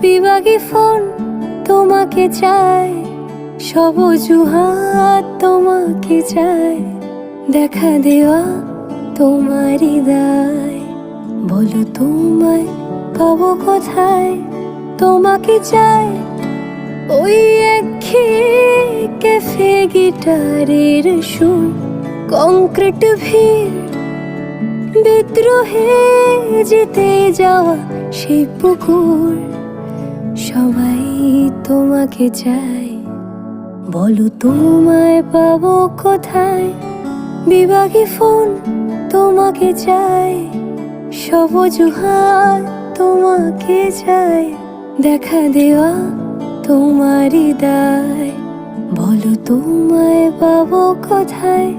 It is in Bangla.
বিভাগী ফোন তোমাকে চায়, সব অজুহাত তোমাকে চায়, দেখা দেওয়া তোমারই দায়। বলো তোমায় পাবো কোথায়, তোমাকে চায় ওই একঘেয়ে ক্যাফে গিটারের সুর, কংক্রিট ভিড়, বিদ্রোহে জিতে যাওয়া সেই পুকুর। সবাই তোমাকে চায়, বলো তোমায় পাবো কোথায়, বিভাগী ফোন তোমাকে চায়, সব অজুহাত তোমাকে চায়, দেখা দেওয়া তোমারই দায়। বলো তোমায় পাবো কোথায়।